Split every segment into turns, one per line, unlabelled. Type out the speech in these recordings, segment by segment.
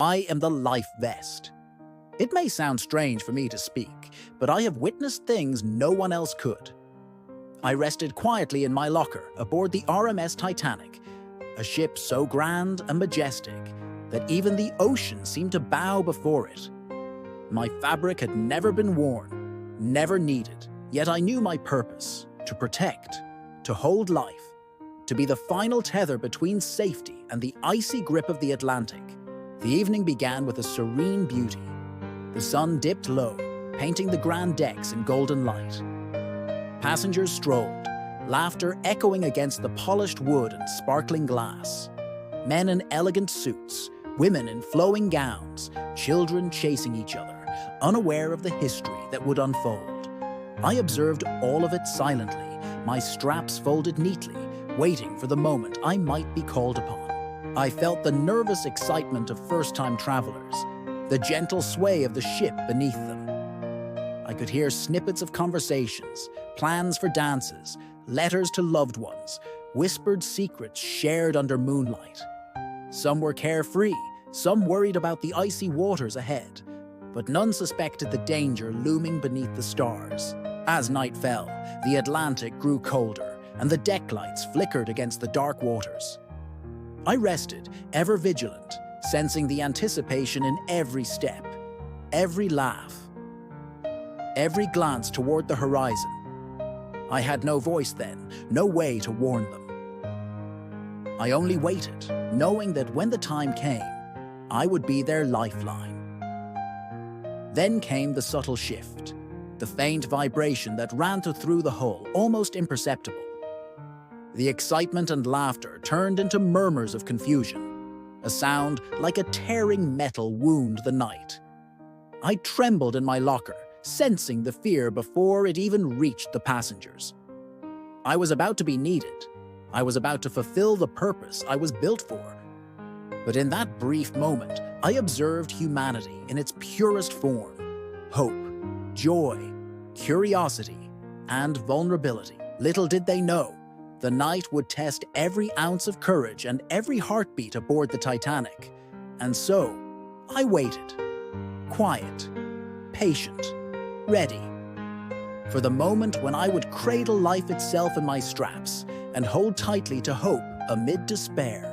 I am the life vest. It may sound strange for me to speak, but I have witnessed things no one else could. I rested quietly in my locker aboard the RMS Titanic, a ship so grand and majestic that even the ocean seemed to bow before it. My fabric had never been worn, never needed, yet I knew my purpose: to protect, to hold life, to be the final tether between safety and the icy grip of the Atlantic. The evening began with a serene beauty. The sun dipped low, painting the grand decks in golden light. Passengers strolled, laughter echoing against the polished wood and sparkling glass. Men in elegant suits, women in flowing gowns, children chasing each other, unaware of the history that would unfold. I observed all of it silently, my straps folded neatly, waiting for the moment I might be called upon. I felt the nervous excitement of first-time travelers, the gentle sway of the ship beneath them. I could hear snippets of conversations, plans for dances, letters to loved ones, whispered secrets shared under moonlight. Some were carefree, some worried about the icy waters ahead, but none suspected the danger looming beneath the stars. As night fell, the Atlantic grew colder, and the deck lights flickered against the dark waters. I rested, ever vigilant, sensing the anticipation in every step, every laugh, every glance toward the horizon. I had no voice then, no way to warn them. I only waited, knowing that when the time came, I would be their lifeline. Then came the subtle shift, the faint vibration that ran through the hull, almost imperceptible. The excitement and laughter turned into murmurs of confusion. A sound like a tearing metal wound the night. I trembled in my locker, sensing the fear before it even reached the passengers. I was about to be needed. I was about to fulfill the purpose I was built for. But in that brief moment, I observed humanity in its purest form: hope, joy, curiosity, and vulnerability. Little did they know, the night would test every ounce of courage and every heartbeat aboard the Titanic. And so, I waited, quiet, patient, ready, for the moment when I would cradle life itself in my straps and hold tightly to hope amid despair.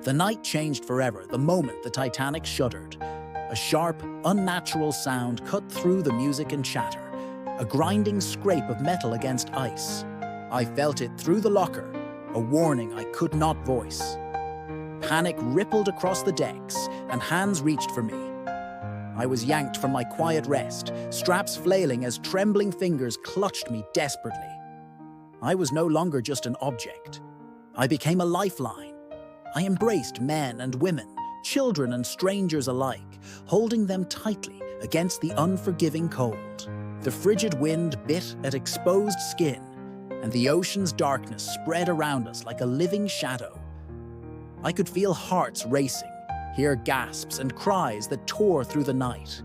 The night changed forever the moment the Titanic shuddered. A sharp, unnatural sound cut through the music and chatter, a grinding scrape of metal against ice. I felt it through the locker, a warning I could not voice. Panic rippled across the decks, and hands reached for me. I was yanked from my quiet rest, straps flailing as trembling fingers clutched me desperately. I was no longer just an object. I became a lifeline. I embraced men and women, children and strangers alike, holding them tightly against the unforgiving cold. The frigid wind bit at exposed skin, and the ocean's darkness spread around us like a living shadow. I could feel hearts racing, hear gasps and cries that tore through the night.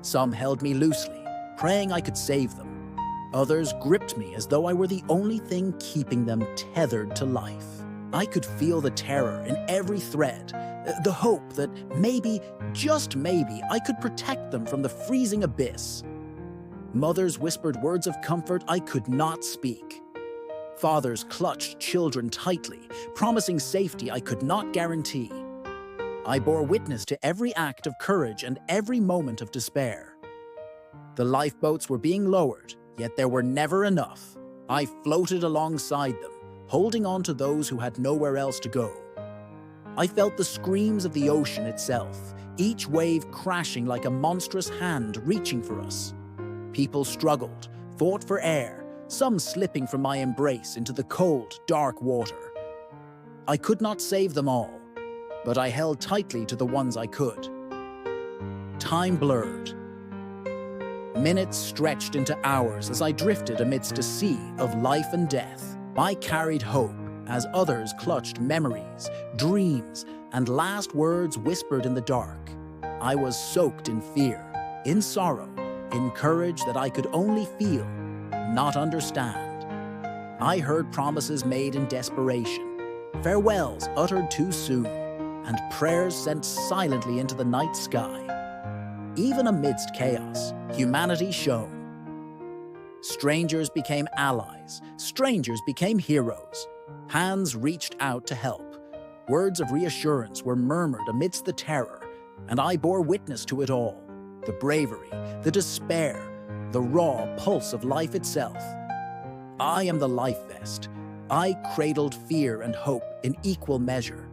Some held me loosely, praying I could save them. Others gripped me as though I were the only thing keeping them tethered to life. I could feel the terror in every thread, the hope that maybe, just maybe, I could protect them from the freezing abyss. Mothers whispered words of comfort I could not speak. Fathers clutched children tightly, promising safety I could not guarantee. I bore witness to every act of courage and every moment of despair. The lifeboats were being lowered, yet there were never enough. I floated alongside them, holding on to those who had nowhere else to go. I felt the screams of the ocean itself, each wave crashing like a monstrous hand reaching for us. People struggled, fought for air, some slipping from my embrace into the cold, dark water. I could not save them all, but I held tightly to the ones I could. Time blurred. Minutes stretched into hours as I drifted amidst a sea of life and death. I carried hope as others clutched memories, dreams, and last words whispered in the dark. I was soaked in fear, in sorrow, in courage that I could only feel, not understand. I heard promises made in desperation, farewells uttered too soon. and prayers sent silently into the night sky. Even amidst chaos, humanity shone. Strangers became allies, strangers became heroes. Hands reached out to help. Words of reassurance were murmured amidst the terror, and I bore witness to it all. The bravery, the despair, the raw pulse of life itself. I am the life vest. I cradled fear and hope in equal measure.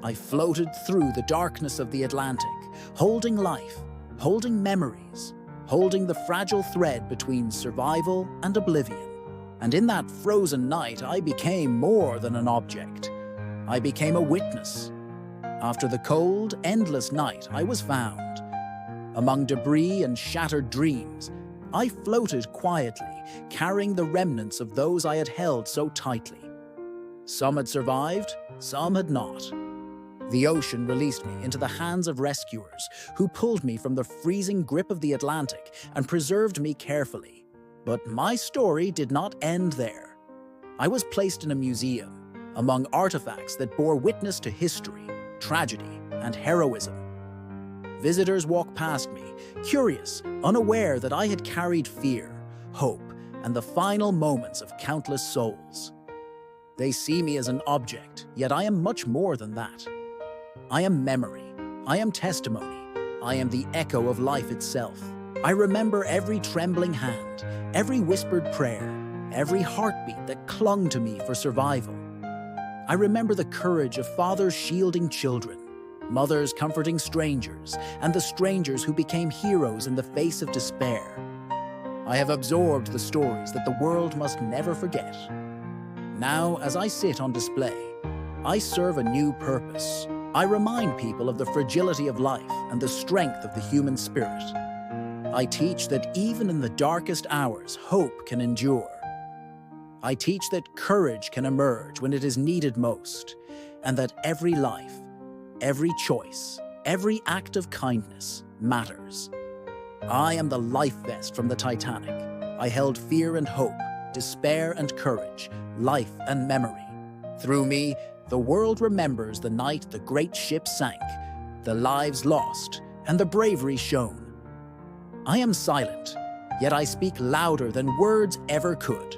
I floated through the darkness of the Atlantic, holding life, holding memories, holding the fragile thread between survival and oblivion. And in that frozen night, I became more than an object. I became a witness. After the cold, endless night, I was found. Among debris and shattered dreams, I floated quietly, carrying the remnants of those I had held so tightly. Some had survived, some had not. The ocean released me into the hands of rescuers who pulled me from the freezing grip of the Atlantic and preserved me carefully. But my story did not end there. I was placed in a museum, among artifacts that bore witness to history, tragedy, and heroism. Visitors walked past me, curious, unaware that I had carried fear, hope, and the final moments of countless souls. They see me as an object, yet I am much more than that. I am memory. I am testimony. I am the echo of life itself. I remember every trembling hand, every whispered prayer, every heartbeat that clung to me for survival. I remember the courage of fathers shielding children, mothers comforting strangers, and the strangers who became heroes in the face of despair. I have absorbed the stories that the world must never forget. Now, as I sit on display, I serve a new purpose. I remind people of the fragility of life and the strength of the human spirit. I teach that even in the darkest hours, hope can endure. I teach that courage can emerge when it is needed most, and that every life, every choice, every act of kindness matters. I am the life vest from the Titanic. I held fear and hope, despair and courage, life and memory. Through me, the world remembers the night the great ship sank, the lives lost, and the bravery shown. I am silent, yet I speak louder than words ever could.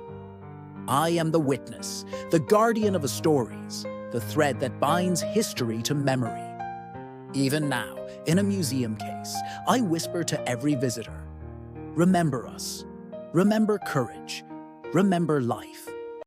I am the witness, the guardian of the stories, the thread that binds history to memory. Even now, in a museum case, I whisper to every visitor, remember us, remember courage, remember life.